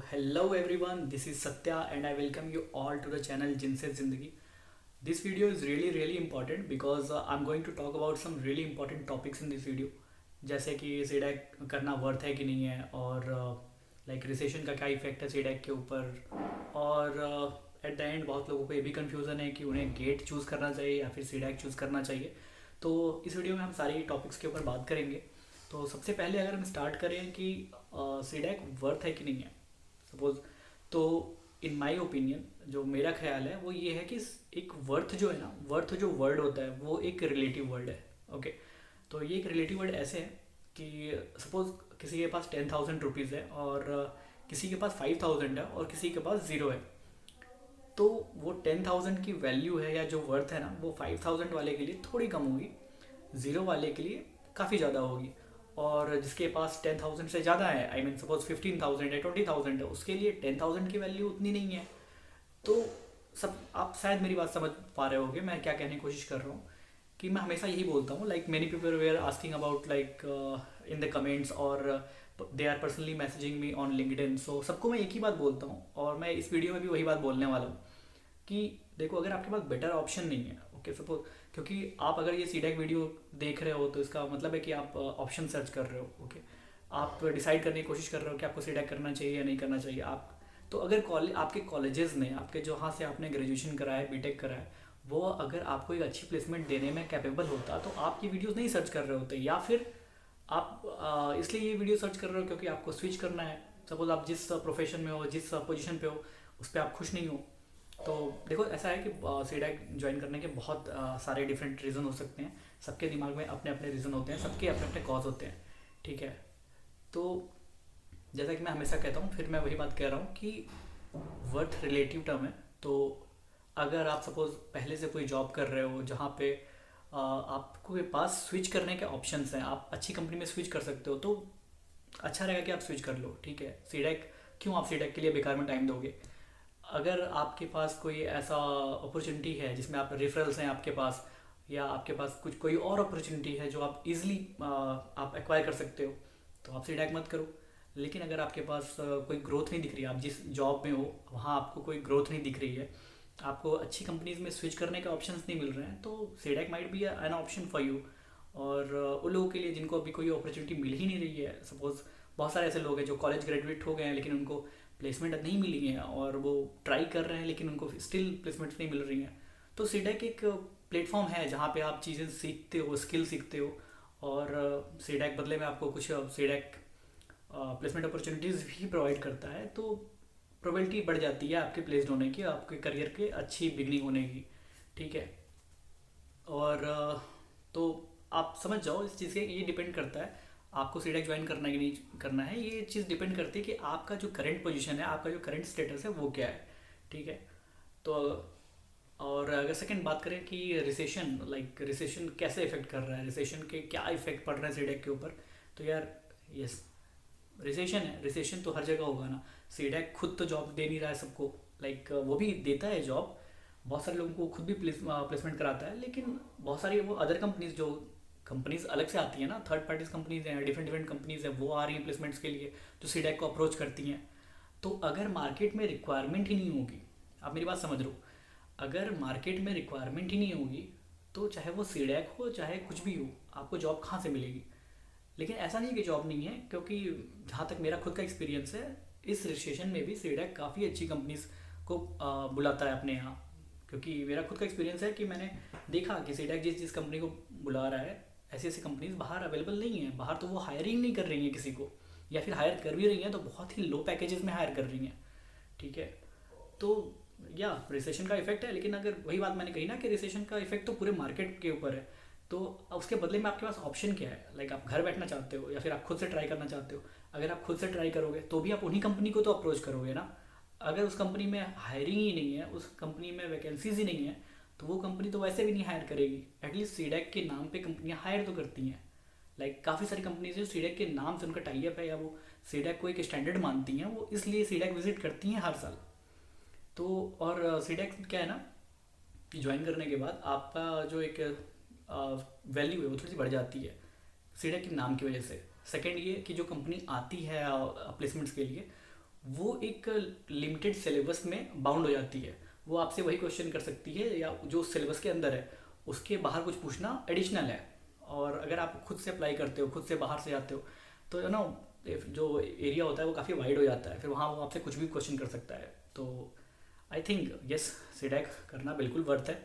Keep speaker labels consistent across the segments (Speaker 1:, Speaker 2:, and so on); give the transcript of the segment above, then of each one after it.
Speaker 1: hello everyone, this is Satya and I welcome you all to the channel Jinse Zindagi. This video is really important because I'm going to talk about some really important topics in this video. जैसे कि CDAC करना worth है कि नहीं है और like recession का क्या इफेक्ट है सीडैक के ऊपर और एट द एंड बहुत लोगों को ये भी कंफ्यूजन है कि उन्हें गेट चूज़ करना चाहिए या फिर सीडैक चूज़ करना चाहिए। तो इस वीडियो में हम सारी टॉपिक्स के ऊपर बात करेंगे। तो सबसे पहले अगर हम स्टार्ट करें कि सीडैक वर्थ है कि नहीं है सपोज, तो इन माय ओपिनियन जो मेरा ख्याल है वो ये है कि एक वर्थ जो है ना, वर्थ जो वर्ड होता है वो एक रिलेटिव वर्ड है। ओके, तो ये एक रिलेटिव वर्ड ऐसे है कि सपोज किसी के पास 10,000 रुपीज़ है और किसी के पास 5,000 है और किसी के पास ज़ीरो है। तो वो 10,000 की वैल्यू है या जो वर्थ है ना वो 5,000 वाले के लिए थोड़ी कम होगी, ज़ीरो वाले के लिए काफ़ी ज़्यादा होगी। और जिसके पास 10,000 से ज़्यादा है, आई मीन सपोज 15,000 है, 20,000 है, उसके लिए 10,000 की वैल्यू उतनी नहीं है। तो सब आप शायद मेरी बात समझ पा रहे होगे मैं क्या कहने की कोशिश कर रहा हूँ कि मैं हमेशा यही बोलता हूँ like many people were asking about like in the comments और they are personally messaging me on LinkedIn. So सबको मैं एक ही बात बोलता हूँ और मैं इस वीडियो में भी वही बात बोलने वाला हूँ कि देखो अगर आपके पास बेटर ऑप्शन नहीं है, ओके सपोज, क्योंकि आप अगर ये सीडैक वीडियो देख रहे हो तो इसका मतलब है कि आप ऑप्शन सर्च कर रहे हो। ओके, आप डिसाइड करने की कोशिश कर रहे हो कि आपको सीडैक करना चाहिए या नहीं करना चाहिए। आप तो अगर कॉलेज आपके कॉलेजेस ने आपके जहाँ से आपने ग्रेजुएशन करा है, बीटेक करा है, वो अगर आपको एक अच्छी प्लेसमेंट देने में कैपेबल होता तो आप ये वीडियोस नहीं सर्च कर रहे होते, या फिर आप इसलिए ये वीडियो सर्च कर रहे हो क्योंकि आपको स्विच करना है। सपोज आप जिस प्रोफेशन में हो, जिस पोजीशन पे हो, उस पर आप खुश नहीं हो। तो देखो ऐसा है कि सीडैक ज्वाइन करने के बहुत सारे डिफरेंट रीज़न हो सकते हैं। सबके दिमाग में अपने अपने रीज़न होते हैं, सबके अपने अपने कॉज होते हैं। ठीक है, तो जैसा कि मैं हमेशा कहता हूँ, फिर मैं वही बात कह रहा हूँ कि वर्थ रिलेटिव टर्म है। तो अगर आप सपोज पहले से कोई जॉब कर रहे हो जहाँ पे आपको के पास स्विच करने के ऑप्शंस हैं, आप अच्छी कंपनी में स्विच कर सकते हो, तो अच्छा रहेगा कि आप स्विच कर लो। ठीक है, सीडैक क्यों आप सीडैक के लिए बेकार में टाइम दोगे। अगर आपके पास कोई ऐसा अपॉर्चुनिटी है जिसमें आप रेफरल्स हैं आपके पास, या आपके पास कुछ कोई और अपॉर्चुनिटी है जो आप इजीली आप एक्वायर कर सकते हो, तो आप सीडैक मत करो। लेकिन अगर आपके पास कोई ग्रोथ नहीं दिख रही है, आप जिस जॉब में हो वहाँ आपको कोई ग्रोथ नहीं दिख रही है, आपको अच्छी कंपनीज में स्विच करने के ऑप्शंस नहीं मिल रहे हैं, तो CDAC might be an option for you. और उन लोगों के लिए जिनको अभी कोई अपॉर्चुनिटी मिल ही नहीं रही है, सपोज बहुत सारे ऐसे लोग हैं जो कॉलेज ग्रेजुएट हो गए हैं लेकिन उनको प्लेसमेंट नहीं मिली है और वो ट्राई कर रहे हैं लेकिन उनको स्टिल प्लेसमेंट्स नहीं मिल रही हैं। तो सीडैक एक प्लेटफॉर्म है जहाँ पे आप चीज़ें सीखते हो, स्किल सीखते हो, और सीडैक बदले में आपको कुछ सीडैक प्लेसमेंट अपॉर्चुनिटीज़ भी प्रोवाइड करता है। तो प्रोबेबिलिटी बढ़ जाती है आपके प्लेस्ड होने की, आपके करियर के अच्छी बिगनिंग होने की। ठीक है, और तो आप समझ जाओ इस चीज़ के, ये डिपेंड करता है आपको सीडैक ज्वाइन करना है कि नहीं करना है। ये चीज़ डिपेंड करती है कि आपका जो करंट पोजीशन है, आपका जो करंट स्टेटस है वो क्या है। ठीक है, तो और अगर सेकंड बात करें कि रिसेशन, लाइक रिसेशन कैसे इफेक्ट कर रहा है, रिसेशन के क्या इफेक्ट पड़ रहे हैं सीडैक के ऊपर, तो यार यस, रिसेशन है, रिसेशन तो हर जगह होगा ना। सीडैक खुद तो जॉब दे नहीं रहा है सबको, लाइक वो भी देता है जॉब, बहुत सारे लोगों को खुद भी प्लेसमेंट कराता है, लेकिन बहुत सारी वो अदर कंपनीज, जो कंपनीज अलग से आती है ना, थर्ड पार्टीज कंपनीज हैं, डिफरेंट डिफरेंट कंपनीज हैं, वो आ रही हैं प्लेसमेंट्स के लिए, जो सीडैक को अप्रोच करती हैं। तो अगर मार्केट में रिक्वायरमेंट ही नहीं होगी, आप मेरी बात समझ रहे हो, अगर मार्केट में रिक्वायरमेंट ही नहीं होगी तो चाहे वो सीडैक हो चाहे कुछ भी हो, आपको जॉब कहाँ से मिलेगी। लेकिन ऐसा नहीं कि जॉब नहीं है, क्योंकि जहाँ तक मेरा खुद का एक्सपीरियंस है, इस रिसेशन में भी सीडैक काफ़ी अच्छी कंपनीज को बुलाता है अपने यहाँ। क्योंकि मेरा खुद का एक्सपीरियंस है कि मैंने देखा कि सीडैक जिस जिस कंपनी को बुला रहा है, ऐसी ऐसी कंपनीज बाहर अवेलेबल नहीं है। बाहर तो वो हायरिंग नहीं कर रही हैं किसी को, या फिर हायर कर भी रही हैं तो बहुत ही लो पैकेजेस में हायर कर रही हैं। ठीक है, तो या रिसेशन का इफेक्ट है, लेकिन अगर वही बात मैंने कही ना कि रिसेशन का इफेक्ट तो पूरे मार्केट के ऊपर है। तो उसके बदले में आपके पास ऑप्शन क्या है, लाइक आप घर बैठना चाहते हो या फिर आप खुद से ट्राई करना चाहते हो। अगर आप खुद से ट्राई करोगे तो भी आप उन्हीं कंपनी को तो अप्रोच करोगे ना। अगर उस कंपनी में हायरिंग ही नहीं है, उस कंपनी में वैकेंसीज ही नहीं है, तो वो कंपनी तो वैसे भी नहीं हायर करेगी। एटलीस्ट सीडैक के नाम पे कंपनियां हायर तो करती हैं। लाइक काफ़ी सारी कंपनीज है सीडैक के नाम से उनका टाइप है, या वो सीडैक को एक स्टैंडर्ड मानती हैं, वो इसलिए सीडैक विजिट करती हैं हर साल। तो और सीडैक क्या है ना कि ज्वाइन करने के बाद आपका जो एक वैल्यू है वो थोड़ी सी बढ़ जाती है सीडैक के नाम की वजह से। सेकंड ये कि जो कंपनी आती है प्लेसमेंट्स के लिए, वो एक लिमिटेड सिलेबस में बाउंड हो जाती है। वो आपसे वही क्वेश्चन कर सकती है या जो सिलेबस के अंदर है उसके बाहर कुछ पूछना एडिशनल है। और अगर आप खुद से अप्लाई करते हो, खुद से बाहर से जाते हो, तो यू नो जो एरिया होता है वो काफ़ी वाइड हो जाता है, फिर वहाँ वो आपसे कुछ भी क्वेश्चन कर सकता है। तो आई थिंक यस, सीडैक करना बिल्कुल वर्थ है।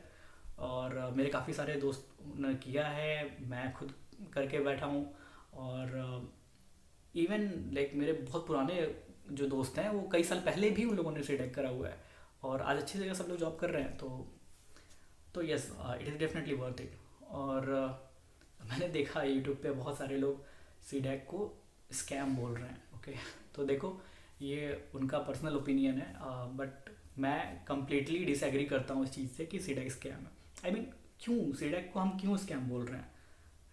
Speaker 1: और मेरे काफ़ी सारे दोस्त ने किया है, मैं खुद करके बैठा हूँ। और इवन लाइक मेरे बहुत पुराने जो दोस्त हैं वो कई साल पहले भी उन लोगों ने सीटेक करा हुआ है और आज अच्छी जगह सब लोग जॉब कर रहे हैं। तो yes, it is definitely worth it. और मैंने देखा यूट्यूब पे बहुत सारे लोग सीडेक को स्कैम बोल रहे हैं। ओके तो देखो, ये उनका पर्सनल ओपिनियन है, बट मैं कम्प्लीटली डिसएग्री करता हूँ इस चीज़ से कि सीडेक स्कैम है। आई मीन क्यों सीडेक को हम क्यों स्कैम बोल रहे हैं?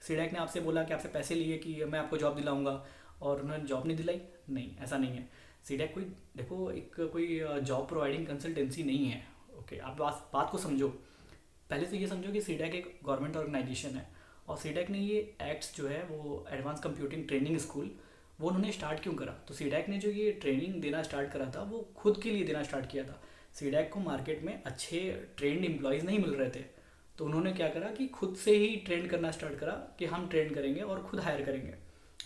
Speaker 1: सीडेक ने आपसे बोला कि आपसे पैसे लिए कि मैं आपको जॉब दिलाऊंगा और उन्होंने जॉब नहीं दिलाई? नहीं, ऐसा नहीं है। सीडेक कोई, देखो, एक कोई जॉब प्रोवाइडिंग कंसल्टेंसी नहीं है। ओके, आप बात को समझो। पहले तो ये समझो कि सीडेक एक गवर्नमेंट ऑर्गेनाइजेशन है और सीडेक ने ये एक्ट्स जो है वो एडवांस कंप्यूटिंग ट्रेनिंग स्कूल, वो उन्होंने स्टार्ट क्यों करा? तो सीडेक ने जो ये ट्रेनिंग देना स्टार्ट करा था वो खुद के लिए देना स्टार्ट किया था। सीडेक को मार्केट में अच्छे ट्रेंड एम्प्लॉयज़ नहीं मिल रहे थे, तो उन्होंने क्या करा कि खुद से ही ट्रेन करना स्टार्ट करा कि हम ट्रेन करेंगे और खुद हायर करेंगे।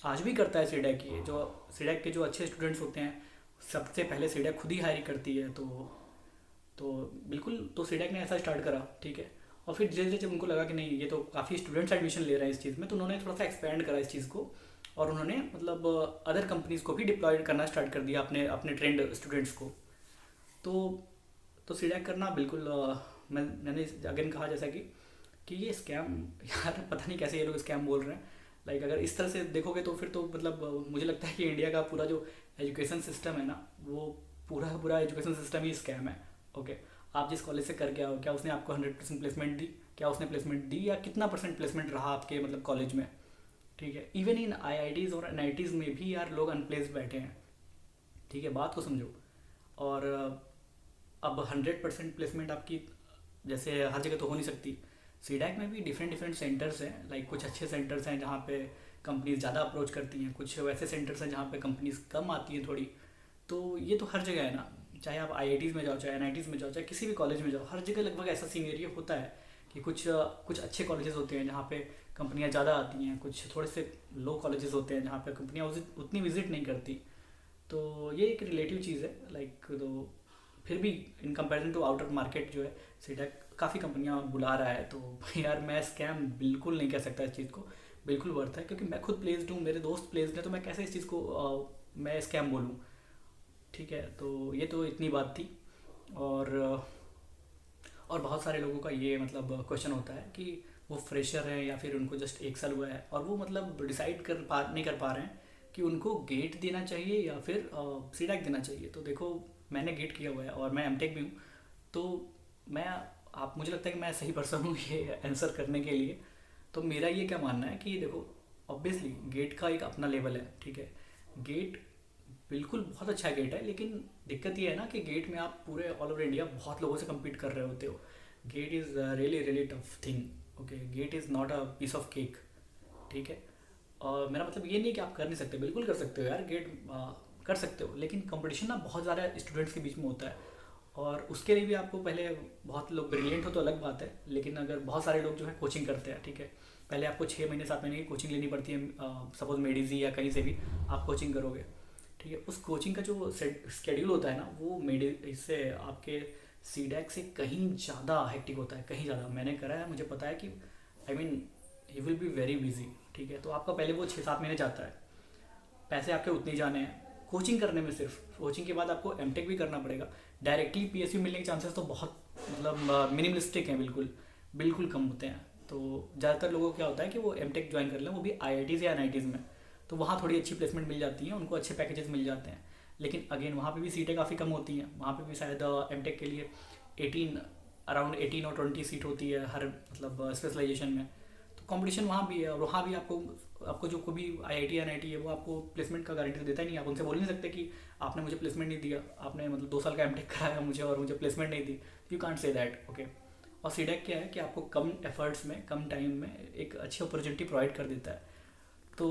Speaker 1: आज भी करता है सीडेक। ये जो सीडेक के जो अच्छे स्टूडेंट्स होते हैं सबसे पहले सीडेक खुद ही हायर करती है। तो बिल्कुल, तो सीडेक ने ऐसा स्टार्ट करा, ठीक है। और फिर धीरे धीरे जब उनको लगा कि नहीं, ये तो काफ़ी स्टूडेंट्स एडमिशन ले रहे हैं इस चीज़ में, तो उन्होंने थोड़ा सा एक्सपेंड करा इस चीज़ को और उन्होंने मतलब अदर कंपनीज़ को भी डिप्लॉय करना स्टार्ट कर दिया अपने अपने ट्रेंड स्टूडेंट्स को। तो तो सीडेक करना बिल्कुल मैंने अगेन कहा जैसा कि ये स्कैम, यार पता नहीं कैसे ये लोग स्कैम बोल रहे हैं। लाइक अगर इस तरह से देखोगे तो फिर तो मतलब मुझे लगता है कि इंडिया का पूरा जो एजुकेशन सिस्टम है ना, वो पूरा का पूरा एजुकेशन सिस्टम ही स्कैम है। ओके, आप जिस कॉलेज से करके आओ, क्या उसने आपको 100% प्लेसमेंट दी? क्या उसने प्लेसमेंट दी या कितना परसेंट प्लेसमेंट रहा आपके मतलब कॉलेज में? ठीक है, इवन इन आईआईटीज़ और एनआईटीज़ में भी यार लोग अनप्लेस्ड बैठे हैं। ठीक है, बात को समझो। और अब 100% प्लेसमेंट आपकी जैसे हर जगह तो हो नहीं सकती। सीडैक में भी डिफरेंट डिफरेंट सेंटर्स हैं। लाइक कुछ अच्छे सेंटर्स हैं जहाँ पे कंपनीज ज़्यादा अप्रोच करती हैं, कुछ वैसे सेंटर्स हैं जहाँ पे कंपनीज कम आती हैं थोड़ी। तो ये तो हर जगह है ना, चाहे आप आईआईटीज़ में जाओ, चाहे एनआईटीज़ में जाओ, चाहे किसी भी कॉलेज में जाओ, हर जगह लगभग ऐसा सीनेरियो होता है कि कुछ अच्छे कॉलेजेस होते हैं जहाँ पे कंपनियाँ ज़्यादा आती हैं, कुछ थोड़े से लो कॉलेजेस होते हैं जहाँ पे कंपनियाँ उतनी विजिट नहीं करती। तो ये एक रिलेटिव चीज़ है। लाइक तो फिर भी in comparison to outer market जो है सीडेक काफ़ी कंपनियां बुला रहा है। तो यार मैं स्कैम बिल्कुल नहीं कह सकता इस चीज़ को, बिल्कुल वर्थ है, क्योंकि मैं खुद प्लेस्ड हूँ, मेरे दोस्त प्लेस्ड हैं, तो मैं कैसे इस चीज़ को मैं स्कैम बोलूँ? ठीक है, तो ये तो इतनी बात थी। और और बहुत सारे लोगों का ये मतलब क्वेश्चन होता है कि वो फ्रेशर है या फिर उनको जस्ट 1 साल हुआ है और वो मतलब डिसाइड नहीं कर पा रहे हैं कि उनको गेट देना चाहिए या फिर सीडैक देना चाहिए। तो देखो, मैंने गेट किया हुआ है और मैं एमटेक भी हूँ, तो मैं आप मुझे लगता है कि मैं सही पर्सन हूँ ये आंसर करने के लिए। तो मेरा ये क्या मानना है कि देखो, ऑब्वियसली गेट का एक अपना लेवल है, ठीक है। गेट बिल्कुल बहुत अच्छा गेट है, लेकिन दिक्कत ये है ना कि गेट में आप पूरे ऑल ओवर इंडिया बहुत लोगों से compete कर रहे होते हो। GATE is really really tough thing. Okay, GATE is not a piece of cake, ठीक है। और मेरा मतलब ये नहीं है कि आप कर नहीं सकते, बिल्कुल कर सकते हो यार, गेट कर सकते हो, लेकिन कंपटीशन ना बहुत ज़्यादा स्टूडेंट्स के बीच में होता है। और उसके लिए भी आपको पहले, बहुत लोग ब्रिलियंट हो तो अलग बात है, लेकिन अगर बहुत सारे लोग जो है कोचिंग करते हैं, ठीक है, पहले आपको 6 महीने 7 महीने की कोचिंग लेनी पड़ती है। सपोज मेडिजी या कहीं से भी आप कोचिंग करोगे, ठीक है, उस कोचिंग का जो स्केड्यूल होता है ना, वो मेडि इससे आपके सीडैक से कहीं ज़्यादा हेक्टिक होता है, कहीं ज़्यादा। मैंने करा है, मुझे पता है कि I mean you will be very busy, ठीक है। तो आपका पहले वो 6-7 महीने जाता है, पैसे आपके उतने ही जाने हैं कोचिंग करने में। सिर्फ कोचिंग के बाद आपको एमटेक भी करना पड़ेगा। डायरेक्टली पीएसयू मिलने के चांसेस तो बहुत मतलब मिनिमलिस्टिक हैं, बिल्कुल बिल्कुल कम होते हैं। तो ज़्यादातर लोगों को क्या होता है कि वो एमटेक ज्वाइन कर लें, वो भी आईआईटीज़ या एनआईटीज़ में, तो वहाँ थोड़ी अच्छी प्लेसमेंट मिल जाती है, उनको अच्छे पैकेजेस मिल जाते हैं। लेकिन अगेन वहाँ पे भी सीटें काफ़ी कम होती हैं, वहाँ पे भी शायद एमटेक के लिए 18 अराउंड 18 और 20 सीट होती है हर मतलब स्पेशलाइजेशन में। तो कंपटीशन वहाँ भी है, और वहाँ भी आपको आपको जो कोई भी आईआईटी या एनआईटी है वो आपको प्लेसमेंट का गारंटी तो देता ही नहीं। आप उनसे बोल नहीं सकते कि आपने मुझे प्लेसमेंट नहीं दिया, आपने मतलब 2 साल का एमटेक कराया मुझे और मुझे प्लेसमेंट नहीं दी। You can't say that, okay. और सीडेक क्या है कि आपको कम एफर्ट्स में, कम टाइम में एक अच्छी अपॉर्चुनिटी प्रोवाइड कर देता है। तो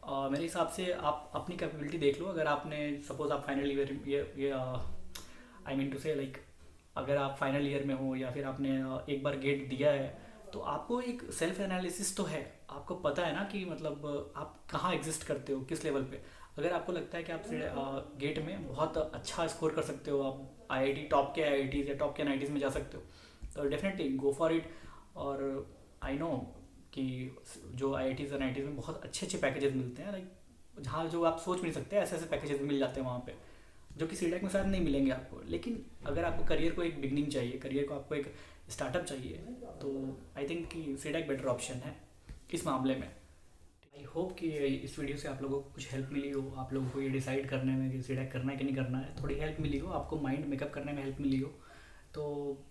Speaker 1: मेरे हिसाब से आप अपनी कैपेबिलिटी देख लो। अगर आपने सपोज आप फाइनल ईयर ये आई मीन टू से लाइक, अगर आप फाइनल ईयर में हो या फिर आपने एक बार गेट दिया है, तो आपको एक सेल्फ एनालिसिस तो है। आपको पता है ना कि मतलब आप कहाँ एग्जिस्ट करते हो, किस लेवल पे। अगर आपको लगता है कि आप गेट में बहुत अच्छा स्कोर कर सकते हो, आप आईआईटी टॉप के आईआईटीज़ या टॉप के एनआईटीज़ में जा सकते हो, तो डेफिनेटली गो फॉर इट। और आई नो कि जो आईआईटीज़ एनआईटीज़ में बहुत अच्छे अच्छे पैकेजेस मिलते हैं, लाइक जहाँ जो आप सोच भी नहीं सकते, ऐसे ऐसे पैकेजेस मिल जाते हैं वहाँ पे, जो कि सीडेक में शायद नहीं मिलेंगे आपको। लेकिन अगर आपको करियर को एक बिगनिंग चाहिए, करियर को आपको एक स्टार्टअप चाहिए, तो आई थिंक कि सीडेक बेटर ऑप्शन है इस मामले में। आई होप कि इस वीडियो से आप लोगों को कुछ हेल्प मिली हो, आप लोगों को ये डिसाइड करने में कि सीडेक करना है कि नहीं करना है, थोड़ी हेल्प मिली हो, आपको माइंड मेकअप करने में हेल्प मिली हो। तो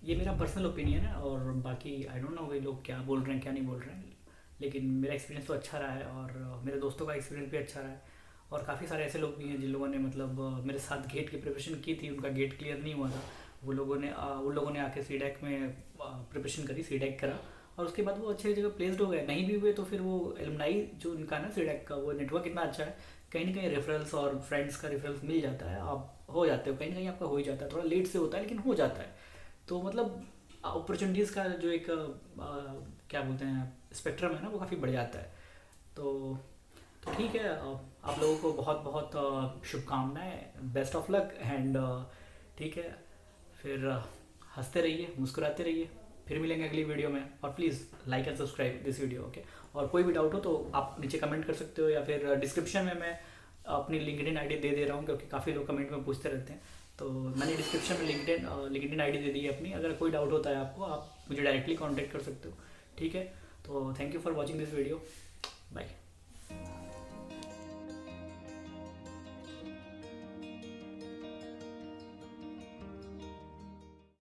Speaker 1: ये मेरा पर्सनल ओपिनियन है, और बाकी आई डोंट नो ये लोग क्या बोल रहे हैं क्या नहीं बोल रहे हैं, लेकिन मेरा एक्सपीरियंस तो अच्छा रहा है और मेरे दोस्तों का एक्सपीरियंस भी अच्छा रहा है। और काफ़ी सारे ऐसे लोग भी हैं जिन लोगों ने मतलब मेरे साथ गेट की प्रिपरेशन की थी, उनका गेट क्लियर नहीं हुआ था, उन लोगों ने आके सीडेक में प्रिपरेशन करी, सीडेक करा, और उसके बाद वो अच्छी जगह प्लेस्ड हो गए। नहीं भी हुए तो फिर वो एलुमनाई जो उनका ना सीडेक का वो नेटवर्क इतना अच्छा है, कहीं ना कहीं रेफरल्स और फ्रेंड्स का रेफरल्स मिल जाता है, आप हो जाते हो, कहीं ना कहीं आपका हो ही जाता है, थोड़ा लेट से होता है लेकिन हो जाता है। तो मतलब अपॉर्चुनिटीज़ का जो एक क्या बोलते हैं स्पेक्ट्रम है ना, वो काफ़ी बढ़ जाता है। तो ठीक है, आप लोगों को बहुत बहुत शुभकामनाएं, बेस्ट ऑफ लक एंड ठीक है, फिर हंसते रहिए, मुस्कुराते रहिए। फिर मिलेंगे अगली वीडियो में, और please like and subscribe this video, okay. और कोई भी डाउट हो तो आप नीचे कमेंट कर सकते हो, या फिर डिस्क्रिप्शन में मैं अपनी लिंक्डइन आईडी दे रहा हूँ, क्योंकि काफ़ी लोग कमेंट में पूछते रहते हैं, तो मैंने डिस्क्रिप्शन में लिंक्डइन आईडी दे दी है अपनी। अगर कोई डाउट होता है आपको, आप मुझे डायरेक्टली कॉन्टैक्ट कर सकते हो, ठीक है। तो thank you for watching this video, bye.